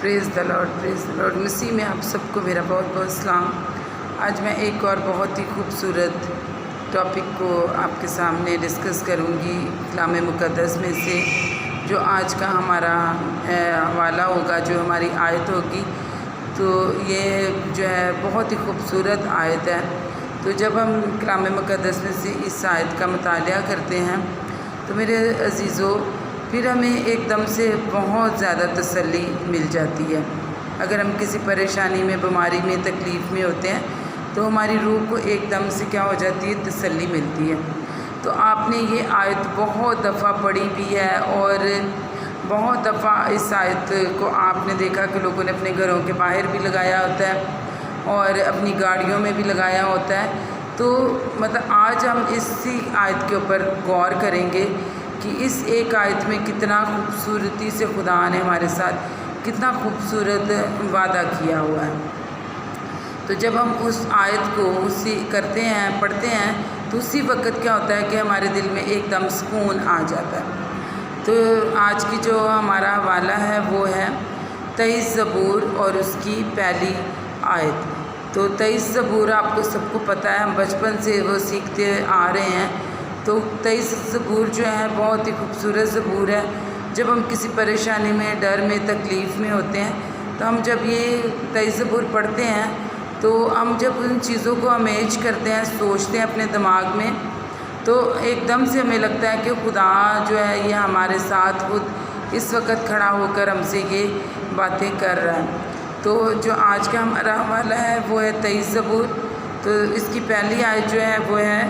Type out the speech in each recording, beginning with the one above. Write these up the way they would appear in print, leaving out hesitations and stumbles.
پریز دا lord مسیح میں آپ سب کو میرا بہت بہت سلام۔ آج میں ایک اور بہت ہی خوبصورت ٹاپک کو آپ کے سامنے ڈسکس کروں گی کلام مقدس میں سے، جو آج کا ہمارا حوالہ ہوگا، جو ہماری آیت ہوگی۔ تو یہ جو ہے بہت ہی خوبصورت آیت ہے۔ تو جب ہم کلام مقدس میں سے اس آیت کا مطالعہ کرتے ہیں تو میرے عزیزو پھر ہمیں ایک دم سے بہت زیادہ تسلی مل جاتی ہے۔ اگر ہم کسی پریشانی میں، بیماری میں، تکلیف میں ہوتے ہیں تو ہماری روح کو ایک دم سے کیا ہو جاتی ہے؟ تسلی ملتی ہے۔ تو آپ نے یہ آیت بہت دفعہ پڑھی بھی ہے، اور بہت دفعہ اس آیت کو آپ نے دیکھا کہ لوگوں نے اپنے گھروں کے باہر بھی لگایا ہوتا ہے اور اپنی گاڑیوں میں بھی لگایا ہوتا ہے۔ تو آج ہم اسی آیت کے اوپر غور کریں گے کہ اس ایک آیت میں کتنا خوبصورتی سے خدا نے ہمارے ساتھ کتنا خوبصورت وعدہ کیا ہوا ہے۔ تو جب ہم اس آیت کو کرتے ہیں، پڑھتے ہیں، تو اسی وقت کیا ہوتا ہے کہ ہمارے دل میں ایک دم سکون آ جاتا ہے۔ تو آج کی جو ہمارا حوالہ ہے وہ ہے 23 زبور اور اس کی پہلی آیت۔ تو 23 زبور آپ کو سب کو پتہ ہے، ہم بچپن سے وہ سیکھتے آ رہے ہیں۔ تو 23 زبور جو ہے بہت ہی خوبصورت زبور ہے۔ جب ہم کسی پریشانی میں، ڈر میں، تکلیف میں ہوتے ہیں تو ہم جب یہ 23 زبور پڑھتے ہیں تو ہم جب ان چیزوں کو امیج کرتے ہیں، سوچتے ہیں اپنے دماغ میں، تو ایک دم سے ہمیں لگتا ہے کہ خدا جو ہے یہ ہمارے ساتھ خود اس وقت کھڑا ہو کر ہم سے یہ باتیں کر رہا ہے۔ تو جو آج کا ہمارا حوالہ ہے وہ ہے 23 زبور۔ تو اس کی پہلی آیت جو ہے وہ ہے،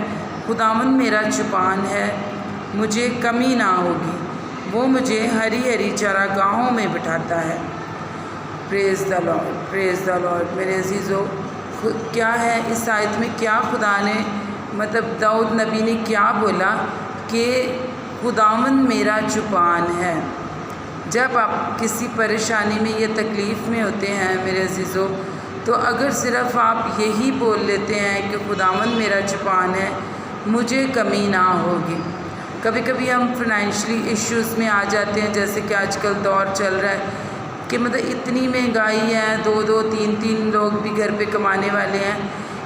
خداوند میرا چوپان ہے، مجھے کمی نہ ہوگی، وہ مجھے ہری ہری چراگاہوں میں بٹھاتا ہے۔ پریز دا لارڈ۔ میرے عزیزو، کیا ہے اس آیت میں، کیا خدا نے داؤد نبی نے کیا بولا کہ خداوند میرا چوپان ہے۔ جب آپ کسی پریشانی میں یا تکلیف میں ہوتے ہیں میرے عزیزو، تو اگر صرف آپ یہی بول لیتے ہیں کہ خداوند میرا چوپان ہے، مجھے کمی نہ ہوگی۔ کبھی کبھی ہم فائنینشلی ایشوز میں آ جاتے ہیں، جیسے کہ آج کل دور چل رہا ہے کہ اتنی مہنگائی ہے، 2 3 لوگ بھی گھر پہ کمانے والے ہیں،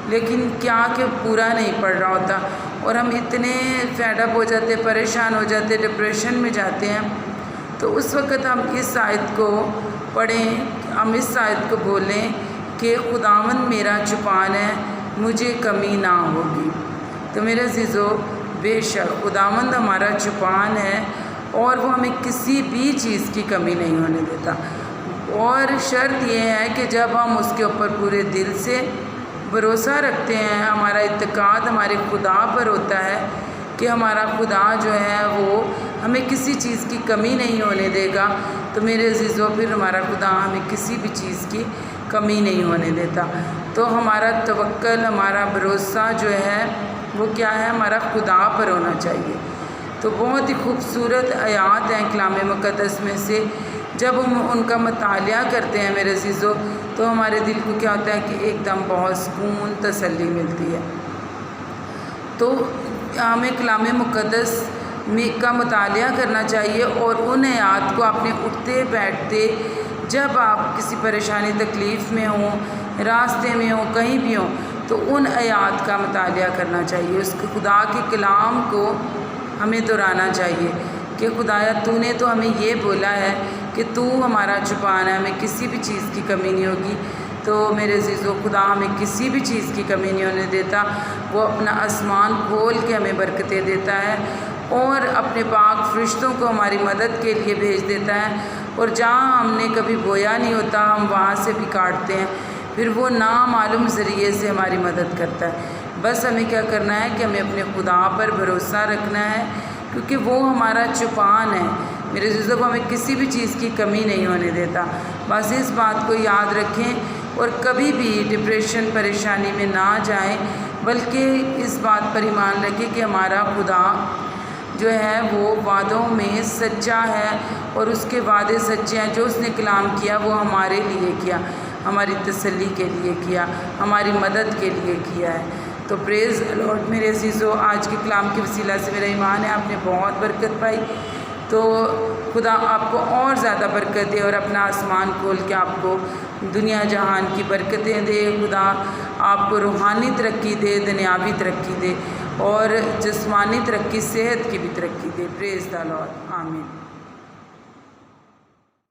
لیکن کیا کہ پورا نہیں پڑ رہا ہوتا، اور ہم اتنے فیڈ اپ ہو جاتے، پریشان ہو جاتے، ڈپریشن میں جاتے ہیں۔ تو اس وقت ہم اس آیت کو پڑھیں، ہم اس آیت کو بولیں کہ خداوند میرا چوپان ہے، مجھے کمی نہ ہوگی۔ تو میرے عزیزو، بے شک خداوند ہمارا چوپان ہے، اور وہ ہمیں کسی بھی چیز کی کمی نہیں ہونے دیتا۔ اور شرط یہ ہے کہ جب ہم اس کے اوپر پورے دل سے بھروسہ رکھتے ہیں، ہمارا اعتقاد ہمارے خدا پر ہوتا ہے کہ ہمارا خدا جو ہے وہ ہمیں کسی چیز کی کمی نہیں ہونے دے گا، تو میرے عزیزو پھر ہمارا خدا ہمیں کسی بھی چیز کی کمی نہیں ہونے دیتا۔ تو ہمارا توکل، ہمارا بھروسہ جو ہے وہ کیا ہے؟ ہمارا خدا پر ہونا چاہیے۔ تو بہت ہی خوبصورت آیات ہیں کلام مقدس میں سے، جب ہم ان کا مطالعہ کرتے ہیں میرے عزیزو، تو ہمارے دل کو کیا ہوتا ہے کہ ایک دم بہت سکون، تسلی ملتی ہے۔ تو ہمیں کلام مقدس کا مطالعہ کرنا چاہیے، اور ان آیات کو اپنے اٹھتے بیٹھتے، جب آپ کسی پریشانی تکلیف میں ہوں، راستے میں ہوں، کہیں بھی ہوں، تو ان آیات کا مطالعہ کرنا چاہیے۔ اس خدا کے کلام کو ہمیں دہرانا چاہیے کہ خدایا تو نے تو ہمیں یہ بولا ہے کہ تو ہمارا چوپان ہے، ہمیں کسی بھی چیز کی کمی نہیں ہوگی۔ تو میرے عزیزو، خدا ہمیں کسی بھی چیز کی کمی نہیں ہونے دیتا۔ وہ اپنا آسمان کھول کے ہمیں برکتیں دیتا ہے، اور اپنے پاک فرشتوں کو ہماری مدد کے لیے بھیج دیتا ہے، اور جہاں ہم نے کبھی بویا نہیں ہوتا ہم وہاں سے بھی کاٹتے ہیں، پھر وہ نامعلوم ذریعے سے ہماری مدد کرتا ہے۔ بس ہمیں کیا کرنا ہے کہ ہمیں اپنے خدا پر بھروسہ رکھنا ہے، کیونکہ وہ ہمارا چوپان ہے میرے عزیزو، وہ ہمیں کسی بھی چیز کی کمی نہیں ہونے دیتا۔ بس اس بات کو یاد رکھیں، اور کبھی بھی ڈپریشن، پریشانی میں نہ جائیں، بلکہ اس بات پر ایمان رکھیں کہ ہمارا خدا جو ہے وہ وعدوں میں سچا ہے، اور اس کے وعدے سچے ہیں۔ جو اس نے کلام کیا وہ ہمارے لیے کیا، ہماری تسلی کے لیے کیا، ہماری مدد کے لیے کیا ہے۔ تو پریز لارڈ میرے عزیزو، آج کے کلام کے وسیلہ سے میرا ایمان ہے آپ نے بہت برکت پائی۔ تو خدا آپ کو اور زیادہ برکت دے اور اپنا آسمان کھول کے آپ کو دنیا جہان کی برکتیں دے. خدا آپ کو روحانی ترقی دے، دنیاوی ترقی دے اور جسمانی ترقی، صحت کی بھی ترقی دے. پریز دی لارڈ. آمین.